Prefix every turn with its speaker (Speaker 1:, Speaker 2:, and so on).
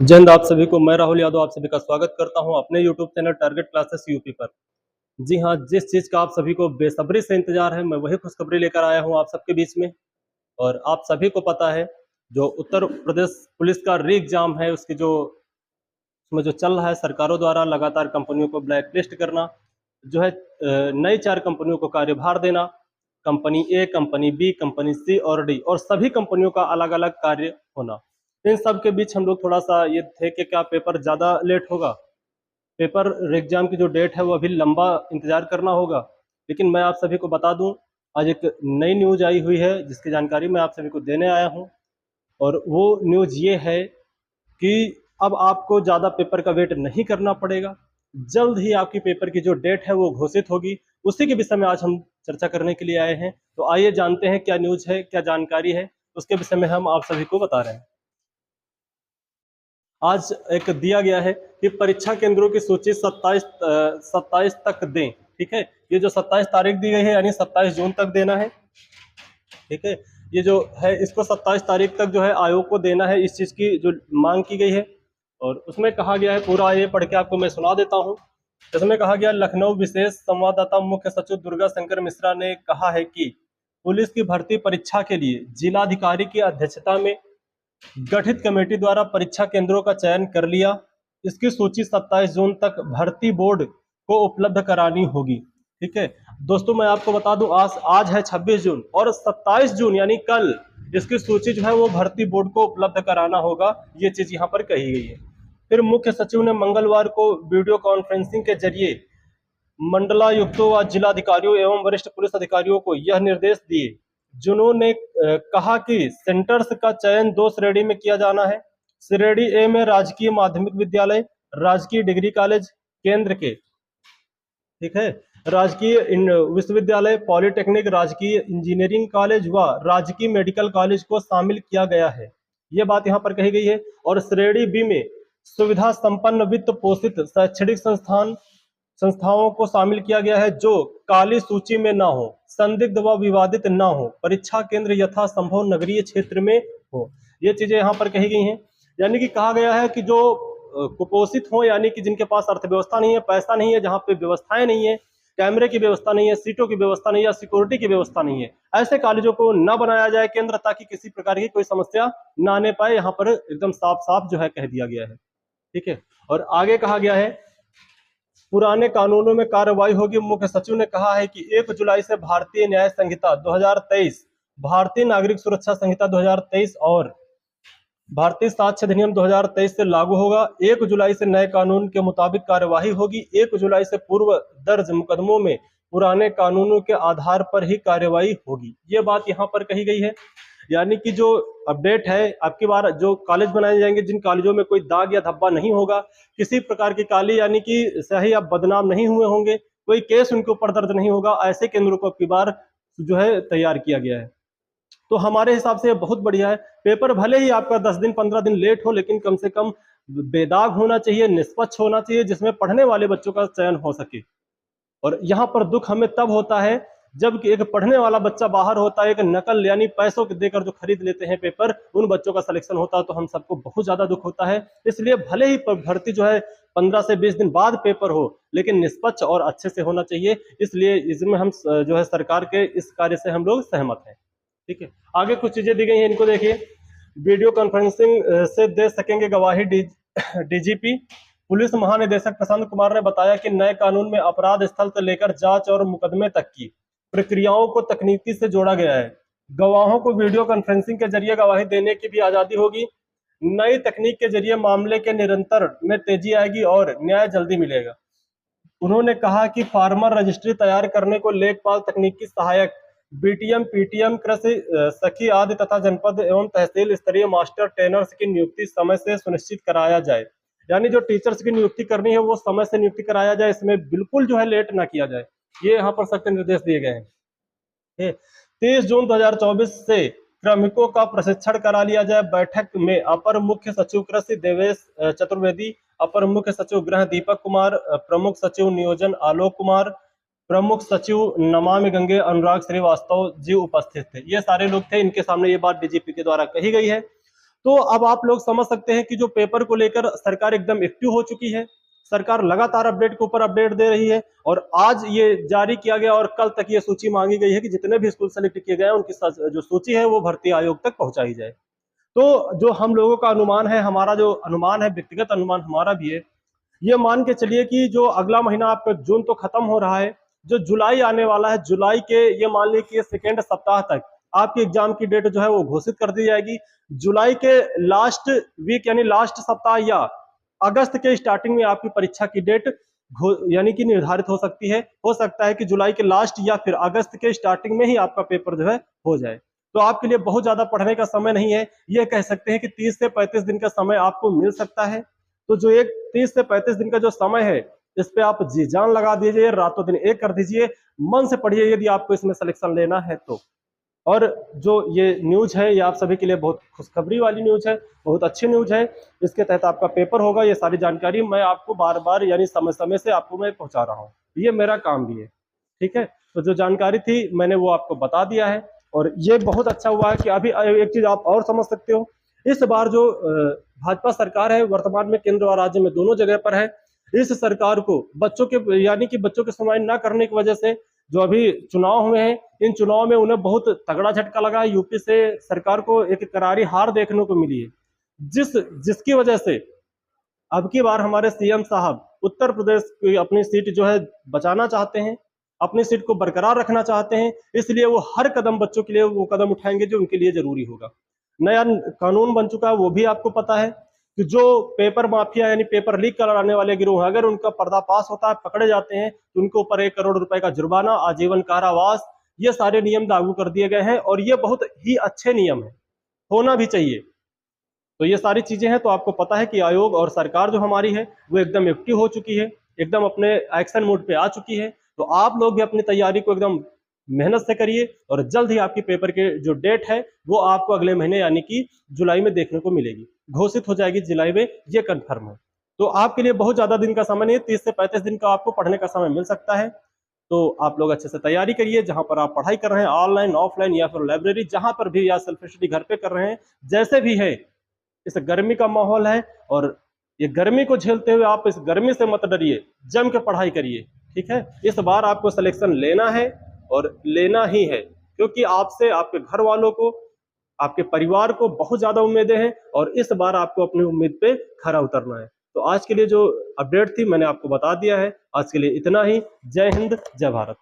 Speaker 1: जय हिंद। आप सभी को मैं राहुल यादव आप सभी का स्वागत करता हूं अपने YouTube channel target classes UP पर। जी हां, जिस चीज़ का आप सभी को बेसब्री से इंतजार है, मैं वही खुशखबरी लेकर आया हूं आप सबके बीच में। और आप सभी को पता है, जो उत्तर प्रदेश पुलिस का री एग्जाम है, उसकी जो उसमें जो चल रहा है, सरकारों द्वारा लगातार कंपनियों को ब्लैक लिस्ट करना, जो है नई 4 कंपनियों को कार्यभार देना, कंपनी ए, कंपनी बी, कंपनी सी और डी, और सभी कंपनियों का अलग-अलग कार्य होना। इन सब के बीच हम लोग थोड़ा-सा ये थे कि क्या पेपर ज़्यादा लेट होगा? पेपर एग्ज़ाम की जो डेट है वो अभी लंबा इंतज़ार करना होगा। लेकिन मैं आप सभी को बता दूँ, आज एक नई न्यूज़ आई हुई है जिसकी जानकारी मैं आप सभी को देने आया हूँ। और वो न्यूज़ ये है कि अब आपको ज़्यादा पेपर का वेट नहीं करना पड़ेगा। जल्द ही आपकी पेपर की जो डेट है वो घोषित होगी। उसी के विषय में आज हम चर्चा करने के लिए आए हैं। तो आइए जानते हैं क्या न्यूज़ है, क्या जानकारी है, उसके विषय में हम आप सभी को बता रहे हैं। आज एक दिया गया है कि परीक्षा केंद्रों की सूची 27 तक दें। ठीक है, ये जो 27 तारीख दी गई है, यानी 27 जून तक देना है। ठीक है, ये जो है इसको 27 तारीख तक जो है आयोग को देना है, इस चीज़ की जो मांग की गई है। और उसमें कहा गया है, पूरा ये पढ़ के आपको मैं सुना देता हूँ। इसमें कहा गया, लखनऊ विशेष संवाददाता मुख्य सचिव दुर्गा शंकर मिश्रा ने कहा है कि पुलिस की भर्ती परीक्षा के लिए जिलाधिकारी की अध्यक्षता में गठित कमेटी द्वारा परीक्षा केंद्रों का चयन कर लिया। इसकी सूची 27 जून तक भर्ती बोर्ड को उपलब्ध करानी होगी। ठीक है दोस्तों, मैं आपको बता दूं, आज है 26 जून और 27 जून यानी कल इसकी सूची जो है वो भर्ती बोर्ड को उपलब्ध कराना होगा। ये चीज यहाँ पर कही गई है। फिर मुख्य सचिव ने मंगलवार को वीडियो कॉन्फ्रेंसिंग के जरिए मंडलायुक्तों व जिलाधिकारियों एवं वरिष्ठ पुलिस अधिकारियों को यह निर्देश दिए, जिन्होंने कहा कि सेंटर्स का चयन 2 श्रेणी में किया जाना है। श्रेणी ए में राजकीय माध्यमिक विद्यालय, राजकीय डिग्री कॉलेज केंद्र के, ठीक है, राजकीय विश्वविद्यालय, पॉलिटेक्निक, राजकीय इंजीनियरिंग कॉलेज व राजकीय मेडिकल कॉलेज को शामिल किया गया है। ये बात यहाँ पर कही गई है। और श्रेणी बी में सुविधा संपन्न वित्त पोषित शैक्षणिक संस्थाओं को शामिल किया गया है जो काली सूची में ना हो, संदिग्ध व विवादित ना हो, परीक्षा केंद्र यथा संभव नगरीय क्षेत्र में हो। ये चीजें यहाँ पर कही गई हैं। यानी कि कहा गया है कि जो कुपोषित हो, यानी कि जिनके पास अर्थव्यवस्था नहीं है, पैसा नहीं है, जहाँ पे व्यवस्थाएं नहीं है, कैमरे की व्यवस्था नहीं है, सीटों की व्यवस्था नहीं है, सिक्योरिटी की व्यवस्था नहीं है, ऐसे कॉलेजों को न बनाया जाए केंद्र, ताकि किसी प्रकार की कोई समस्या न आने पाए। यहाँ पर एकदम साफ साफ जो है कह दिया गया है। ठीक है, और आगे कहा गया है, पुराने कानूनों में कार्रवाई होगी। मुख्य सचिव ने कहा है कि 1 जुलाई से भारतीय न्याय संहिता 2023, भारतीय नागरिक सुरक्षा संहिता 2023 और भारतीय साक्ष्य अधिनियम 2023 से लागू होगा। 1 जुलाई से नए कानून के मुताबिक कार्यवाही होगी। 1 जुलाई से पूर्व दर्ज मुकदमों में पुराने कानूनों के आधार पर ही कार्यवाही होगी। ये बात यहाँ पर कही गई है। यानी कि जो अपडेट है, आपकी बार जो कॉलेज बनाए जाएंगे, जिन कॉलेजों में कोई दाग या धब्बा नहीं होगा, किसी प्रकार की काली यानी कि सही आप बदनाम नहीं हुए होंगे, कोई केस उनके ऊपर दर्ज नहीं होगा, ऐसे केंद्रों को आपकी बार जो है तैयार किया गया है। तो हमारे हिसाब से बहुत बढ़िया है। पेपर भले ही आपका 10 दिन 15 दिन लेट हो, लेकिन कम से कम बेदाग होना चाहिए, निष्पक्ष होना चाहिए, जिसमें पढ़ने वाले बच्चों का चयन हो सके। और यहाँ पर दुख हमें तब होता है जब एक पढ़ने वाला बच्चा बाहर होता है, एक नकल यानी पैसों के देकर जो खरीद लेते हैं पेपर, उन बच्चों का सिलेक्शन होता है, तो हम सबको बहुत ज्यादा दुख होता है। इसलिए भले ही भर्ती जो है 15 से 20 दिन बाद पेपर हो, लेकिन निष्पक्ष और अच्छे से होना चाहिए। इसलिए इसमें हम जो है सरकार के इस कार्य से हम लोग सहमत हैं। ठीक है, आगे कुछ चीजें दी गई हैं, इनको देखिए। वीडियो कॉन्फ्रेंसिंग से दे सकेंगे गवाही डीजीपी। पुलिस महानिदेशक प्रशांत कुमार ने बताया कि नए कानून में अपराध स्थल से लेकर जांच और मुकदमे तक की प्रक्रियाओं को तकनीकी से जोड़ा गया है। गवाहों को वीडियो कॉन्फ्रेंसिंग के जरिए गवाही देने की भी आजादी होगी। नई तकनीक के जरिए मामले के निरंतर में तेजी आएगी और न्याय जल्दी मिलेगा। उन्होंने कहा कि फार्मर रजिस्ट्री तैयार करने को लेखपाल, तकनीकी सहायक, बीटीएम, पीटीएम, कृषि सखी आदि तथा जनपद एवं तहसील स्तरीय मास्टर ट्रेनर्स की नियुक्ति समय से सुनिश्चित कराया जाए। यानी जो टीचर्स की नियुक्ति करनी है वो समय से नियुक्ति कराया जाए, इसमें बिल्कुल जो है लेट ना किया जाए। ये यहाँ पर सख्त निर्देश दिए गए हैं। 30 जून 2024 से क्रमिकों का प्रशिक्षण करा लिया जाए। बैठक में अपर मुख्य सचिव कृषि देवेश चतुर्वेदी, अपर मुख्य सचिव गृह दीपक कुमार, प्रमुख सचिव नियोजन आलोक कुमार, प्रमुख सचिव नमामि गंगे अनुराग श्रीवास्तव जी उपस्थित थे। ये सारे लोग थे, इनके सामने ये बात डीजीपी के द्वारा कही गई है। तो अब आप लोग समझ सकते हैं कि जो पेपर को लेकर सरकार एकदम एक्टिव हो चुकी है। सरकार लगातार अपडेट के ऊपर अपडेट दे रही है और आज ये जारी किया गया और कल तक ये सूची मांगी गई है कि जितने भी स्कूल सेलेक्ट किए गए हैं उनकी जो सूची है वो भर्ती आयोग तक पहुंचाई जाए। तो जो हम लोगों का अनुमान है, हमारा जो अनुमान है, व्यक्तिगत अनुमान हमारा भी है, ये मान के चलिए कि जो अगला महीना आपका जून तो खत्म हो रहा है, जो जुलाई आने वाला है, जुलाई के ये मान लीजिए कि सेकेंड सप्ताह तक आपकी एग्जाम की डेट जो है वो घोषित कर दी जाएगी। जुलाई के लास्ट वीक यानी लास्ट सप्ताह या अगस्त के स्टार्टिंग में आपकी परीक्षा की डेट यानी कि निर्धारित हो सकती है। हो सकता है कि जुलाई के लास्ट या फिर अगस्त के स्टार्टिंग में ही आपका पेपर जो है हो जाए। तो आपके लिए बहुत ज्यादा पढ़ने का समय नहीं है, ये कह सकते हैं कि 30 से 35 दिन का समय आपको मिल सकता है। तो जो एक 30 से 35 दिन का जो समय है, इस पे आप जी जान लगा दीजिए, रातों दिन एक कर दीजिए, मन से पढ़िए यदि आपको इसमें सिलेक्शन लेना है तो। और जो ये न्यूज है ये आप सभी के लिए बहुत खुशखबरी वाली न्यूज है, बहुत अच्छी न्यूज है। इसके तहत आपका पेपर होगा, ये सारी जानकारी मैं आपको बार बार यानी समय समय से आपको मैं पहुंचा रहा हूँ, ये मेरा काम भी है, ठीक है। तो जो जानकारी थी मैंने वो आपको बता दिया है और ये बहुत अच्छा हुआ है कि अभी एक चीज आप और समझ सकते हो, इस बार जो भाजपा सरकार है वर्तमान में केंद्र और राज्य में दोनों जगह पर है, इस सरकार को बच्चों के यानी कि बच्चों की सुनवाई न करने की वजह से जो अभी चुनाव हुए हैं, इन चुनाव में उन्हें बहुत तगड़ा झटका लगा है। यूपी से सरकार को एक करारी हार देखने को मिली है, जिसकी वजह से अब की बार हमारे सीएम साहब उत्तर प्रदेश की अपनी सीट जो है बचाना चाहते हैं, अपनी सीट को बरकरार रखना चाहते हैं। इसलिए वो हर कदम बच्चों के लिए वो कदम उठाएंगे जो उनके लिए जरूरी होगा। नया कानून बन चुका है, वो भी आपको पता है कि जो पेपर माफिया यानी पेपर लीक कराने वाले गिरोह अगर उनका पर्दाफाश होता है, पकड़े जाते हैं, तो उनके ऊपर 1 करोड़ रुपए का जुर्माना, आजीवन कारावास, ये सारे नियम लागू कर दिए गए हैं और ये बहुत ही अच्छे नियम है, होना भी चाहिए। तो ये सारी चीजें हैं, तो आपको पता है कि आयोग और सरकार जो हमारी है वो एकदम एक्टिव हो चुकी है, एकदम अपने एक्शन मोड पे आ चुकी है। तो आप लोग भी अपनी तैयारी को एकदम मेहनत से करिए और जल्द ही आपकी पेपर के जो डेट है वो आपको अगले महीने यानी कि जुलाई में देखने को मिलेगी, घोषित हो जाएगी जुलाई में, ये कन्फर्म है। तो आपके लिए बहुत ज्यादा दिन का समय नहीं है, 30 से 35 दिन का आपको पढ़ने का समय मिल सकता है। तो आप लोग अच्छे से तैयारी करिए, जहां पर आप पढ़ाई कर रहे हैं, ऑनलाइन ऑफलाइन या फिर लाइब्रेरी, जहां पर भी, या सेल्फ स्टडी घर पे कर रहे हैं, जैसे भी है। इस गर्मी का माहौल है और ये गर्मी को झेलते हुए आप इस गर्मी से मत डरिए, जम के पढ़ाई करिए, ठीक है। इस बार आपको सिलेक्शन लेना है और लेना ही है, क्योंकि आपसे, आपके घर वालों को, आपके परिवार को बहुत ज्यादा उम्मीदें हैं और इस बार आपको अपनी उम्मीद पे खरा उतरना है। तो आज के लिए जो अपडेट थी मैंने आपको बता दिया है। आज के लिए इतना ही। जय हिंद, जय भारत।